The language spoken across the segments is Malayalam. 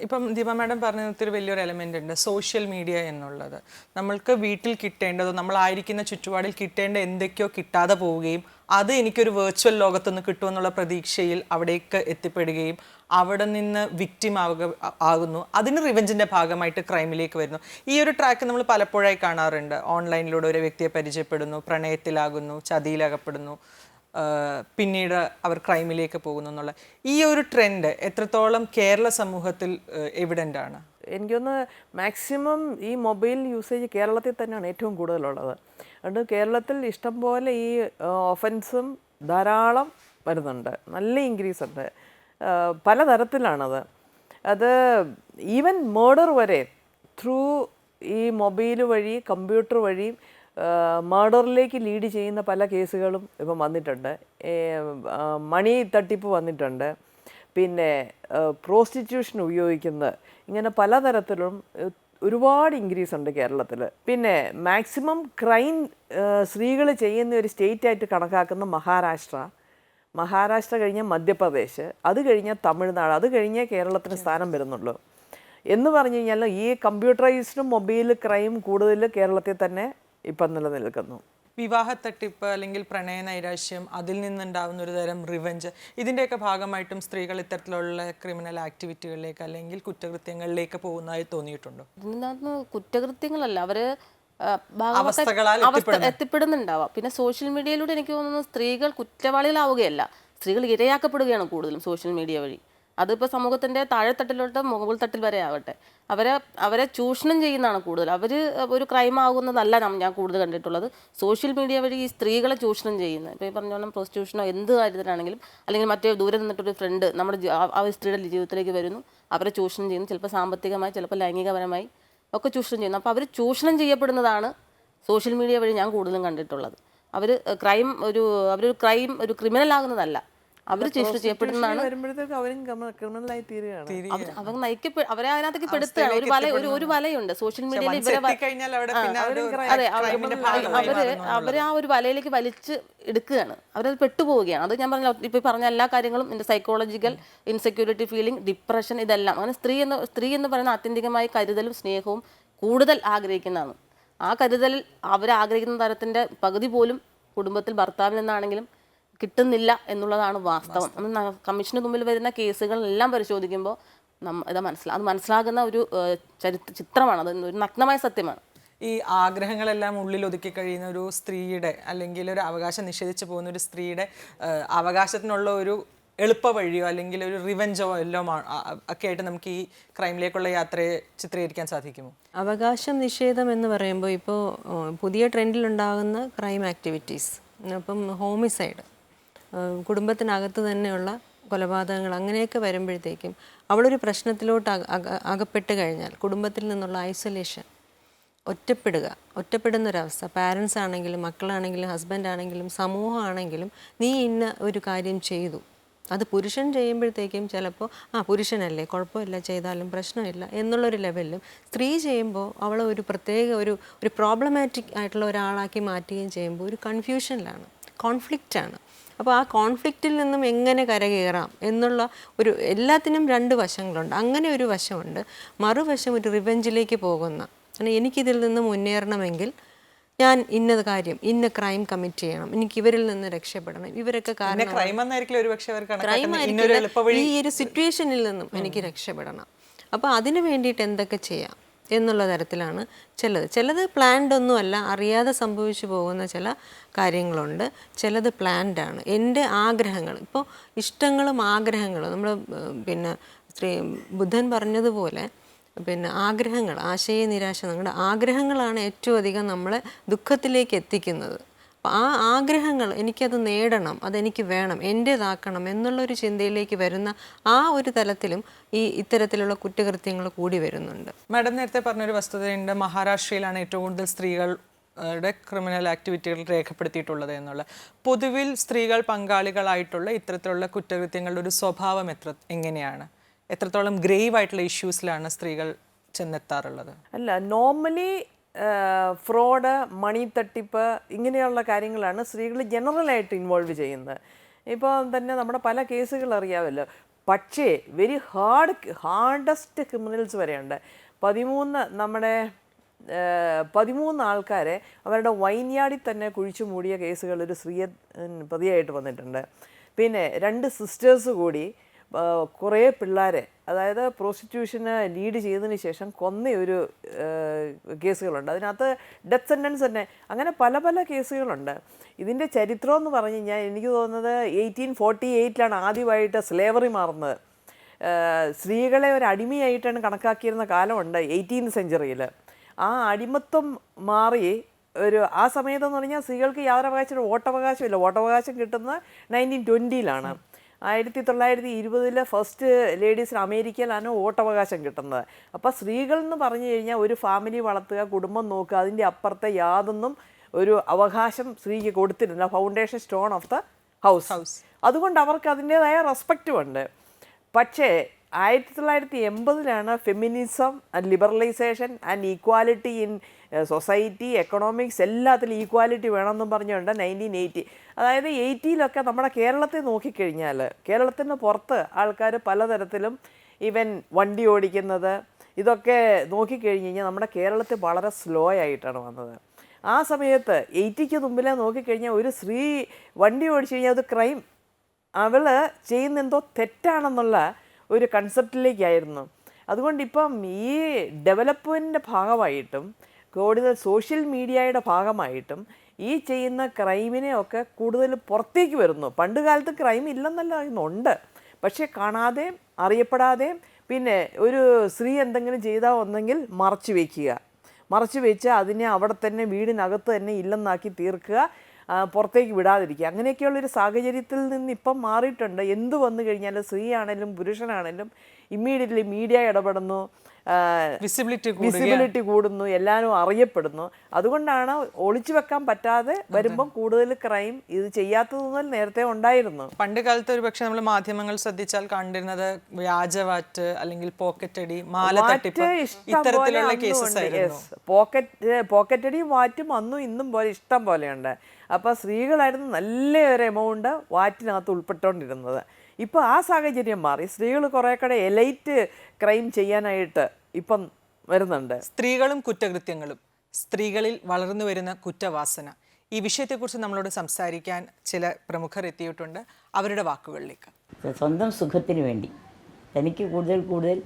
ഇപ്പം ദീപ മാഡം പറഞ്ഞതിൽ വലിയൊരു എലമെൻ്റ് ഉണ്ട്, സോഷ്യൽ മീഡിയ എന്നുള്ളത്. നമ്മൾക്ക് വീട്ടിൽ കിട്ടേണ്ടതോ നമ്മളായിരിക്കുന്ന ചുറ്റുപാടിൽ കിട്ടേണ്ട എന്തൊക്കെയോ കിട്ടാതെ പോവുകയും അത് എനിക്കൊരു വെർച്വൽ ലോകത്തുനിന്ന് കിട്ടുമെന്നുള്ള പ്രതീക്ഷയിൽ അവിടേക്ക് എത്തിപ്പെടുകയും അവിടെ നിന്ന് വിക്റ്റിം ആകുന്നു. അതിന് റിവെഞ്ചിൻ്റെ ഭാഗമായിട്ട് ക്രൈമിലേക്ക് വരുന്നു. ഈ ഒരു ട്രാക്ക് നമ്മൾ പലപ്പോഴായി കാണാറുണ്ട്. ഓൺലൈനിലൂടെ ഒരു വ്യക്തിയെ പരിചയപ്പെടുന്നു, പ്രണയത്തിലാകുന്നു, ചതിയിലകപ്പെടുന്നു, പിന്നീട് അവർ ക്രൈമിലേക്ക് പോകുന്നു എന്നുള്ള ഈ ഒരു ട്രെൻഡ് എത്രത്തോളം കേരള സമൂഹത്തിൽ എവിഡൻ്റ് ആണ്? എനിക്കൊന്ന് മാക്സിമം ഈ മൊബൈൽ യൂസേജ് കേരളത്തിൽ തന്നെയാണ് ഏറ്റവും കൂടുതലുള്ളത്. അതുകൊണ്ട് കേരളത്തിൽ ഇഷ്ടംപോലെ ഈ ഒഫൻസും ധാരാളം വരുന്നുണ്ട്, നല്ല ഇൻക്രീസ് ഉണ്ട്, പലതരത്തിലാണത്. അത് ഈവൻ മേർഡർ വരെ ത്രൂ ഈ മൊബൈൽ വഴി കമ്പ്യൂട്ടർ വഴി മർഡറിലേക്ക് ലീഡ് ചെയ്യുന്ന പല കേസുകളും ഇപ്പം വന്നിട്ടുണ്ട്. മണി തട്ടിപ്പ് വന്നിട്ടുണ്ട്, പിന്നെ പ്രോസ്റ്റിറ്റ്യൂഷൻ ഉപയോഗിക്കുന്നത്, ഇങ്ങനെ പലതരത്തിലും ഒരുപാട് ഇൻക്രീസ് ഉണ്ട് കേരളത്തിൽ. പിന്നെ മാക്സിമം ക്രൈം സ്ത്രീകൾ ചെയ്യുന്ന ഒരു സ്റ്റേറ്റായിട്ട് കണക്കാക്കുന്ന മഹാരാഷ്ട്ര കഴിഞ്ഞ മധ്യപ്രദേശ്, അത് കഴിഞ്ഞ തമിഴ്നാട്, അത് കഴിഞ്ഞേ കേരളത്തിന് സ്ഥാനം വരുന്നുള്ളൂ. എന്ന് പറഞ്ഞു കഴിഞ്ഞാൽ ഈ കമ്പ്യൂട്ടറൈസ്ഡും മൊബൈൽ ക്രൈം കൂടുതൽ കേരളത്തിൽ തന്നെ ഇപ്പം നിലനിൽക്കുന്നു. വിവാഹ തട്ടിപ്പ് അല്ലെങ്കിൽ പ്രണയ നൈരാശ്യം, അതിൽ നിന്നുണ്ടാകുന്ന ഒരു തരം റിവെഞ്ച്, ഇതിൻ്റെയൊക്കെ ഭാഗമായിട്ടും സ്ത്രീകൾ ഇത്തരത്തിലുള്ള ക്രിമിനൽ ആക്ടിവിറ്റികളിലേക്ക് അല്ലെങ്കിൽ കുറ്റകൃത്യങ്ങളിലേക്ക് പോകുന്നതായി തോന്നിയിട്ടുണ്ടോ? ഇതിനകത്ത് കുറ്റകൃത്യങ്ങളല്ല, അവര് എത്തിപ്പെടുന്നുണ്ടാവാം. പിന്നെ സോഷ്യൽ മീഡിയയിലൂടെ എനിക്ക് തോന്നുന്നു സ്ത്രീകൾ കുറ്റവാളികളാവുകയല്ല, സ്ത്രീകൾ ഇരയാക്കപ്പെടുകയാണ് കൂടുതലും സോഷ്യൽ മീഡിയ വഴി. അതിപ്പോൾ സമൂഹത്തിൻ്റെ താഴെത്തട്ടിലോട്ട് മുകൾ തട്ടിൽ വരെ ആവട്ടെ, അവരെ ചൂഷണം ചെയ്യുന്നതാണ് കൂടുതൽ. അവർ ഒരു ക്രൈം ആകുന്നതല്ല ഞാൻ കൂടുതൽ കണ്ടിട്ടുള്ളത്. സോഷ്യൽ മീഡിയ വഴി ഈ സ്ത്രീകളെ ചൂഷണം ചെയ്യുന്നത്, ഇപ്പോൾ ഈ പറഞ്ഞോളം പ്രോസ്റ്റിറ്റ്യൂഷനോ എന്ത് കാര്യത്തിലാണെങ്കിലും, അല്ലെങ്കിൽ മറ്റേ ദൂരെ നിന്നിട്ടൊരു ഫ്രണ്ട് നമ്മുടെ ആ സ്ത്രീയുടെ ജീവിതത്തിലേക്ക് വരുന്നു, അവരെ ചൂഷണം ചെയ്യുന്നു, ചിലപ്പോൾ സാമ്പത്തികമായി, ചിലപ്പോൾ ലൈംഗികപരമായി ഒക്കെ ചൂഷണം ചെയ്യുന്നു. അപ്പോൾ അവർ ചൂഷണം ചെയ്യപ്പെടുന്നതാണ് സോഷ്യൽ മീഡിയ വഴി ഞാൻ കൂടുതലും കണ്ടിട്ടുള്ളത്. അവരൊരു ക്രിമിനൽ ആകുന്നതല്ല, അവർ ചൂഷണം ചെയ്യപ്പെടുന്നതാണ്. അവരെ അതിനകത്തേക്ക് പെടുത്തുകയാണ്. ഒരു വലയുണ്ട് സോഷ്യൽ മീഡിയയിൽ. അവരെ ആ ഒരു വലയിലേക്ക് വലിച്ച് എടുക്കുകയാണ്, അവരത് പെട്ടുപോവുകയാണ്. അത് ഞാൻ പറഞ്ഞ ഇപ്പോൾ പറഞ്ഞ എല്ലാ കാര്യങ്ങളും, എൻ്റെ സൈക്കോളജിക്കൽ ഇൻസെക്യൂരിറ്റി ഫീലിംഗ്, ഡിപ്രഷൻ, ഇതെല്ലാം. അങ്ങനെ സ്ത്രീ എന്ന് പറയുന്ന ആത്യന്തികമായി കരുതലും സ്നേഹവും കൂടുതൽ ആഗ്രഹിക്കുന്നതാണ്. ആ കരുതലിൽ അവരാഗ്രഹിക്കുന്ന തരത്തിൻ്റെ പകുതി പോലും കുടുംബത്തിൽ ഭർത്താവിൽ നിന്നാണെങ്കിലും കിട്ടുന്നില്ല എന്നുള്ളതാണ് വാസ്തവം. കമ്മീഷന് മുമ്പിൽ വരുന്ന കേസുകളെല്ലാം പരിശോധിക്കുമ്പോൾ അത് മനസ്സിലാകുന്ന ഒരു ചിത്രമാണ്, അത് ഒരു നഗ്നമായ സത്യമാണ്. ഈ ആഗ്രഹങ്ങളെല്ലാം ഉള്ളിൽ ഒതുക്കി കഴിയുന്ന ഒരു സ്ത്രീയുടെ, അല്ലെങ്കിൽ ഒരു അവകാശം നിഷേധിച്ചു പോകുന്ന ഒരു സ്ത്രീയുടെ അവകാശത്തിനുള്ള ഒരു എളുപ്പ വഴിയോ അല്ലെങ്കിൽ ഒരു റിവെഞ്ചോ എല്ലാം ഒക്കെ ആയിട്ട് നമുക്ക് ഈ ക്രൈമിലേക്കുള്ള യാത്രയെ ചിത്രീകരിക്കാൻ സാധിക്കുമോ? അവകാശം നിഷേധം എന്ന് പറയുമ്പോൾ ഇപ്പോൾ പുതിയ ട്രെൻഡിലുണ്ടാകുന്ന ക്രൈം ആക്ടിവിറ്റീസ്, അപ്പം ഹോമിസൈഡ്, കുടുംബത്തിനകത്ത് തന്നെയുള്ള കൊലപാതകങ്ങൾ, അങ്ങനെയൊക്കെ വരുമ്പോഴത്തേക്കും അവളൊരു പ്രശ്നത്തിലോട്ട് അകപ്പെട്ട് കഴിഞ്ഞാൽ കുടുംബത്തിൽ നിന്നുള്ള ഐസൊലേഷൻ, ഒറ്റപ്പെടുന്നൊരവസ്ഥ, പാരൻസ് ആണെങ്കിലും മക്കളാണെങ്കിലും ഹസ്ബൻഡ് ആണെങ്കിലും സമൂഹമാണെങ്കിലും, നീ ഇന്ന ഒരു കാര്യം ചെയ്തു, അത് പുരുഷൻ ചെയ്യുമ്പോഴത്തേക്കും ചിലപ്പോൾ പുരുഷനല്ലേ, കുഴപ്പമില്ല, ചെയ്താലും പ്രശ്നമില്ല എന്നുള്ളൊരു ലെവലിലും, സ്ത്രീ ചെയ്യുമ്പോൾ അവളെ ഒരു പ്രത്യേക ഒരു പ്രോബ്ലമാറ്റിക് ആയിട്ടുള്ള ഒരാളാക്കി മാറ്റുകയും ചെയ്യുമ്പോൾ ഒരു കൺഫ്യൂഷനിലാണ്, കോൺഫ്ലിക്റ്റാണ്. അപ്പോൾ ആ കോൺഫ്ലിക്റ്റിൽ നിന്നും എങ്ങനെ കരകയറാം എന്നുള്ള ഒരു, എല്ലാത്തിനും രണ്ട് വശങ്ങളുണ്ട്. അങ്ങനെ ഒരു വശമുണ്ട്. മറുവശം ഒരു റിവെഞ്ചിലേക്ക് പോകുന്ന, കാരണം എനിക്കിതിൽ നിന്ന് മുന്നേറണമെങ്കിൽ ഞാൻ ഇന്ന ക്രൈം കമ്മിറ്റ് ചെയ്യണം, എനിക്ക് ഇവരിൽ നിന്ന് രക്ഷപ്പെടണം, ഇവരൊക്കെ കാരണം ഈ ഒരു സിറ്റുവേഷനിൽ നിന്നും എനിക്ക് രക്ഷപ്പെടണം. അപ്പോൾ അതിന് വേണ്ടിയിട്ട് എന്തൊക്കെ ചെയ്യാം എന്നുള്ള തരത്തിലാണ് ചിലത് പ്ലാൻഡ് ഒന്നുമല്ല, അറിയാതെ സംഭവിച്ചു പോകുന്ന ചില കാര്യങ്ങളുണ്ട്, ചിലത് പ്ലാൻഡ് ആണ്. എൻ്റെ ആഗ്രഹങ്ങൾ, ഇപ്പോൾ ഇഷ്ടങ്ങളും ആഗ്രഹങ്ങളും, നമ്മൾ പിന്നെ ബുദ്ധൻ പറഞ്ഞതുപോലെ ആഗ്രഹങ്ങൾ, ആശയ നിരാശ, നമ്മുടെ ആഗ്രഹങ്ങളാണ് ഏറ്റവും അധികം നമ്മളെ ദുഃഖത്തിലേക്ക് എത്തിക്കുന്നത്. അപ്പോൾ ആ ആഗ്രഹങ്ങൾ, എനിക്കത് നേടണം, അതെനിക്ക് വേണം, എൻ്റേതാക്കണം എന്നുള്ളൊരു ചിന്തയിലേക്ക് വരുന്ന ആ ഒരു തലത്തിലും ഇത്തരത്തിലുള്ള കുറ്റകൃത്യങ്ങൾ കൂടി വരുന്നുണ്ട്. മാഡം നേരത്തെ പറഞ്ഞൊരു വസ്തുതയുണ്ട്, മഹാരാഷ്ട്രയിലാണ് ഏറ്റവും കൂടുതൽ സ്ത്രീകൾ ക്രിമിനൽ ആക്ടിവിറ്റികൾ രേഖപ്പെടുത്തിയിട്ടുള്ളത് എന്നുള്ള. പൊതുവിൽ സ്ത്രീകൾ പങ്കാളികളായിട്ടുള്ള ഇത്തരത്തിലുള്ള കുറ്റകൃത്യങ്ങളുടെ ഒരു സ്വഭാവം എങ്ങനെയാണ്? എത്രത്തോളം ഗ്രേവ് ആയിട്ടുള്ള ഇഷ്യൂസിലാണ് സ്ത്രീകൾ ചെന്നെത്താറുള്ളത്? അല്ല, നോർമലി ഫ്രോഡ്, മണി തട്ടിപ്പ്, ഇങ്ങനെയുള്ള കാര്യങ്ങളാണ് സ്ത്രീകൾ ജനറലായിട്ട് ഇൻവോൾവ് ചെയ്യുന്നത്. ഇപ്പോൾ തന്നെ നമ്മുടെ പല കേസുകൾ അറിയാമല്ലോ, പക്ഷേ വെരി ഹാർഡസ്റ്റ് ക്രിമിനൽസ് വരെയുണ്ട്. 13 ആൾക്കാരെ അവരുടെ വൈൻയാർഡിൽ തന്നെ കുഴിച്ചു മൂടിയ കേസുകൾ ഒരു സ്ത്രീയെ പ്രതിയായിട്ട് വന്നിട്ടുണ്ട്. പിന്നെ 2 സിസ്റ്റേഴ്സ് കൂടി കുറേ പിള്ളേരെ, അതായത് പ്രോസ്റ്റിറ്റ്യൂഷന് ലീഡ് ചെയ്തതിന് ശേഷം കൊന്ന ഒരു കേസുകളുണ്ട്. അതിനകത്ത് ഡെത്ത് സെൻറ്റൻസ് തന്നെ. അങ്ങനെ പല പല കേസുകളുണ്ട്. ഇതിൻ്റെ ചരിത്രം എന്ന് പറഞ്ഞു കഴിഞ്ഞാൽ എനിക്ക് തോന്നുന്നത് 1848 ആദ്യമായിട്ട് സ്ലേവറി മാറുന്നത്. സ്ത്രീകളെ ഒരു അടിമയായിട്ടാണ് കണക്കാക്കിയിരുന്ന കാലമുണ്ട് 18th സെഞ്ച്വറിയിൽ. ആ അടിമത്വം മാറി ആ സമയത്തെന്ന് പറഞ്ഞാൽ സ്ത്രീകൾക്ക് യാതൊരു അവകാശം, വോട്ടവകാശമില്ല. വോട്ടവകാശം കിട്ടുന്നത് 1920 1920 ഫസ്റ്റ് ലേഡീസിന് അമേരിക്കയിലാണ് വോട്ടവകാശം കിട്ടുന്നത്. അപ്പോൾ സ്ത്രീകൾ എന്ന് പറഞ്ഞു കഴിഞ്ഞാൽ ഒരു ഫാമിലി വളർത്തുക, കുടുംബം നോക്കുക, അതിൻ്റെ അപ്പുറത്തെ യാതൊന്നും ഒരു അവകാശം സ്ത്രീക്ക് കൊടുത്തിരുന്നില്ല. Foundation stone of the house. അതുകൊണ്ട് അവർക്ക് അതിൻ്റേതായ റെസ്പെക്റ്റും ഉണ്ട്. പക്ഷേ 1980 feminism and liberalisation and equality in society, economics എല്ലാത്തിലും ഈക്വാലിറ്റി വേണമെന്നും പറഞ്ഞുകൊണ്ട് 1980, അതായത് 80 നമ്മുടെ കേരളത്തെ നോക്കിക്കഴിഞ്ഞാൽ കേരളത്തിന് പുറത്ത് ആൾക്കാർ പലതരത്തിലും ഈവൻ വണ്ടി ഓടിക്കുന്നത് ഇതൊക്കെ നോക്കിക്കഴിഞ്ഞ് കഴിഞ്ഞാൽ നമ്മുടെ കേരളത്തിൽ വളരെ സ്ലോ ആയിട്ടാണ് വന്നത്. ആ സമയത്ത് 80ക്ക് മുമ്പിലെ നോക്കിക്കഴിഞ്ഞാൽ ഒരു സ്ത്രീ വണ്ടി ഓടിച്ചു കഴിഞ്ഞാൽ അത് ക്രൈം, അവൾ ചെയ്യുന്ന എന്തോ തെറ്റാണെന്നുള്ള ഒരു കൺസെപ്റ്റിലേക്കായിരുന്നു. അതുകൊണ്ട് ഇപ്പം ഈ ഡെവലപ്മെൻറ്റിൻ്റെ ഭാഗമായിട്ടും കൂടുതൽ സോഷ്യൽ മീഡിയയുടെ ഭാഗമായിട്ടും ഈ ചെയ്യുന്ന ക്രൈമിനെ ഒക്കെ കൂടുതൽ പുറത്തേക്ക് വരുന്നു. പണ്ട് കാലത്ത് ക്രൈം ഇല്ലെന്നല്ല ഇന്നുണ്ട്, പക്ഷേ കാണാതെയും അറിയപ്പെടാതെയും പിന്നെ ഒരു സ്ത്രീ എന്തെങ്കിലും ചെയ്താൽ ഒന്നെങ്കിൽ മറച്ചു വെച്ച് അതിനെ അവിടെ തന്നെ വീടിനകത്ത് തന്നെ ഇല്ലെന്നാക്കി തീർക്കുക, പുറത്തേക്ക് വിടാതിരിക്കുക. അങ്ങനെയൊക്കെയുള്ളൊരു സാഹചര്യത്തിൽ നിന്ന് ഇപ്പം മാറിയിട്ടുണ്ട്. എന്ത് വന്നു കഴിഞ്ഞാലും സ്ത്രീ ആണെങ്കിലും പുരുഷനാണെങ്കിലും ഇമ്മീഡിയറ്റ്ലി മീഡിയ ഇടപെടുന്നു, വിസിബിലിറ്റി കൂടുന്നു, എല്ലാവരും അറിയപ്പെടുന്നു. അതുകൊണ്ടാണ് ഒളിച്ചു വെക്കാൻ പറ്റാതെ വരുമ്പം കൂടുതൽ ക്രൈം ഇത് ചെയ്യാത്തതൊന്നും നേരത്തെ ഉണ്ടായിരുന്നു. പണ്ട് കാലത്ത് ഒരു പക്ഷെ നമ്മൾ മാധ്യമങ്ങൾ ശ്രദ്ധിച്ചാൽ കണ്ടിരുന്നത് വ്യാജവാറ്റ് അല്ലെങ്കിൽ പോക്കറ്റടി, മാല തട്ടിപ്പ്, ഇത്തരത്തിലുള്ള കേസസ് ആയിരുന്നു. പോക്കറ്റടിയും വാറ്റും അന്നും ഇന്നും പോലെ ഇഷ്ടം പോലെയുണ്ട്. അപ്പോൾ സ്ത്രീകളായിരുന്നു നല്ലൊരു എമൗണ്ട് വാറ്റിനകത്ത് ഉൾപ്പെട്ടുകൊണ്ടിരുന്നത്. ഇപ്പോൾ ആ സാഹചര്യം മാറി. സ്ത്രീകൾ കുറേ കൂടെ എലൈറ്റ് ക്രൈം ചെയ്യാനായിട്ട് ഇപ്പം വരുന്നുണ്ട്. സ്ത്രീകളും കുറ്റകൃത്യങ്ങളും, സ്ത്രീകളിൽ വളർന്നു വരുന്ന കുറ്റവാസന, ഈ വിഷയത്തെക്കുറിച്ച് നമ്മളോട് സംസാരിക്കാൻ ചില പ്രമുഖർ എത്തിയിട്ടുണ്ട്. അവരുടെ വാക്കുകളിലേക്ക്. സ്വന്തം സുഖത്തിന് വേണ്ടി, തനിക്ക് കൂടുതൽ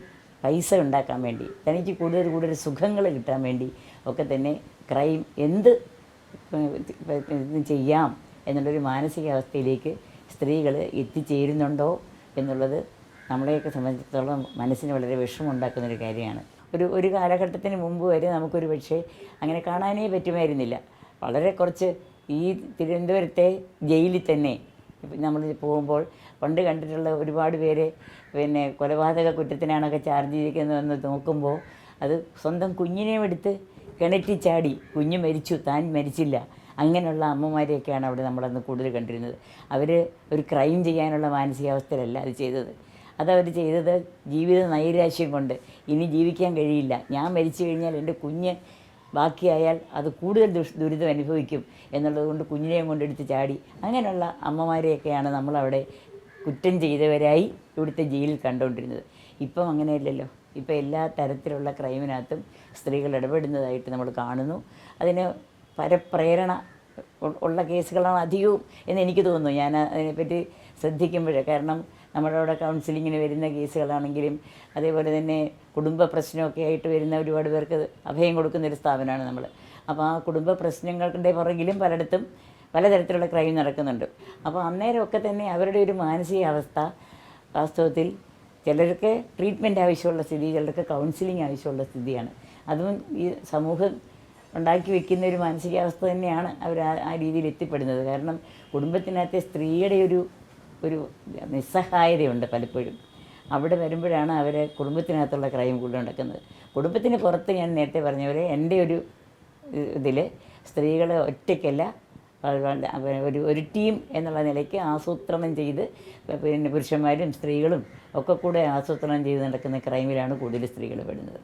പൈസ ഉണ്ടാക്കാൻ വേണ്ടി, തനിക്ക് കൂടുതൽ സുഖങ്ങൾ കിട്ടാൻ വേണ്ടി ഒക്കെ തന്നെ ക്രൈം എന്ത് ചെയ്യാം എന്നുള്ളൊരു മാനസികാവസ്ഥയിലേക്ക് സ്ത്രീകൾ എത്തിച്ചേരുന്നുണ്ടോ എന്നുള്ളത് നമ്മളെയൊക്കെ സംബന്ധിച്ചിടത്തോളം മനസ്സിന് വളരെ വിഷമമുണ്ടാക്കുന്നൊരു കാര്യമാണ്. ഒരു കാലഘട്ടത്തിന് മുമ്പ് വരെ നമുക്കൊരു പക്ഷേ അങ്ങനെ കാണാനേ പറ്റുമായിരുന്നില്ല. വളരെ കുറച്ച് ഈ തിരുവനന്തപുരത്തെ ജയിലിൽ തന്നെ നമ്മൾ പോകുമ്പോൾ പണ്ട് കണ്ടിട്ടുള്ള ഒരുപാട് പേര് പിന്നെ കൊലപാതക കുറ്റത്തിനാണൊക്കെ ചാർജ് ചെയ്തിരിക്കുന്നതെന്ന് നോക്കുമ്പോൾ അത് സ്വന്തം കുഞ്ഞിനെയും എടുത്ത് കിണറ്റി ചാടി, കുഞ്ഞ് മരിച്ചു താൻ മരിച്ചില്ല, അങ്ങനെയുള്ള അമ്മമാരെയൊക്കെയാണ് അവിടെ നമ്മളന്ന് കൂടുതൽ കണ്ടിരുന്നത്. അവർ ഒരു ക്രൈം ചെയ്യാനുള്ള മാനസികാവസ്ഥയിലല്ല അത് ചെയ്തത്. അതവർ ചെയ്തത് ജീവിത നൈരാശ്യം കൊണ്ട് ഇനി ജീവിക്കാൻ കഴിയില്ല, ഞാൻ മരിച്ചു കഴിഞ്ഞാൽ എൻ്റെ കുഞ്ഞ് ബാക്കിയായാൽ അത് കൂടുതൽ ദുരിതം അനുഭവിക്കും എന്നുള്ളത് കൊണ്ട് കുഞ്ഞിനെയും കൊണ്ടെടുത്ത് ചാടി, അങ്ങനെയുള്ള അമ്മമാരെയൊക്കെയാണ് നമ്മളവിടെ കുറ്റം ചെയ്തവരായി ഇവിടുത്തെ ജയിലിൽ കണ്ടുകൊണ്ടിരുന്നത്. ഇപ്പം അങ്ങനെയല്ലല്ലോ. ഇപ്പം എല്ലാ തരത്തിലുള്ള ക്രൈമിനകത്തും സ്ത്രീകൾ ഇടപെടുന്നതായിട്ട് നമ്മൾ കാണുന്നു. അതിന് പരപ്രേരണ ഉള്ള കേസുകളാണ് അധികവും എന്ന് എനിക്ക് തോന്നുന്നു. ഞാൻ അതിനെപ്പറ്റി ശ്രദ്ധിക്കുമ്പോഴേ, കാരണം നമ്മുടെ അവിടെ കൗൺസിലിങ്ങിന് വരുന്ന കേസുകളാണെങ്കിലും അതേപോലെ തന്നെ കുടുംബ പ്രശ്നമൊക്കെ ആയിട്ട് വരുന്ന ഒരുപാട് പേർക്ക് അഭയം കൊടുക്കുന്നൊരു സ്ഥാപനമാണ് നമ്മൾ. അപ്പോൾ ആ കുടുംബ പ്രശ്നങ്ങളുടെ പുറകിലും പലയിടത്തും പലതരത്തിലുള്ള ക്രൈം നടക്കുന്നുണ്ട്. അപ്പോൾ അന്നേരമൊക്കെ തന്നെ അവരുടെ ഒരു മാനസികാവസ്ഥ വാസ്തവത്തിൽ ചിലർക്ക് ട്രീറ്റ്മെൻറ്റ് ആവശ്യമുള്ള സ്ഥിതി, ചിലർക്ക് കൗൺസിലിംഗ് ആവശ്യമുള്ള സ്ഥിതിയാണ്. അതും ഈ സമൂഹം ഉണ്ടാക്കി വെക്കുന്ന ഒരു മാനസികാവസ്ഥ തന്നെയാണ് അവർ ആ രീതിയിൽ എത്തിപ്പെടുന്നത്. കാരണം കുടുംബത്തിനകത്തെ സ്ത്രീയുടെ ഒരു നിസ്സഹായതയുണ്ട് പലപ്പോഴും. അവിടെ വരുമ്പോഴാണ് അവരെ കുടുംബത്തിനകത്തുള്ള ക്രൈം കൂടുതൽ നടക്കുന്നത്. കുടുംബത്തിന് പുറത്ത് ഞാൻ നേരത്തെ പറഞ്ഞ പോലെ എൻ്റെ ഒരു ഇതിൽ സ്ത്രീകൾ ഒറ്റയ്ക്കല്ല, ഒരു ടീം എന്നുള്ള നിലയ്ക്ക് ആസൂത്രണം ചെയ്ത് പിന്നെ പുരുഷന്മാരും സ്ത്രീകളും ഒക്കെ കൂടെ ആസൂത്രണം ചെയ്ത് നടക്കുന്ന ക്രൈമിലാണ് കൂടുതൽ സ്ത്രീകൾ പെടുന്നത്.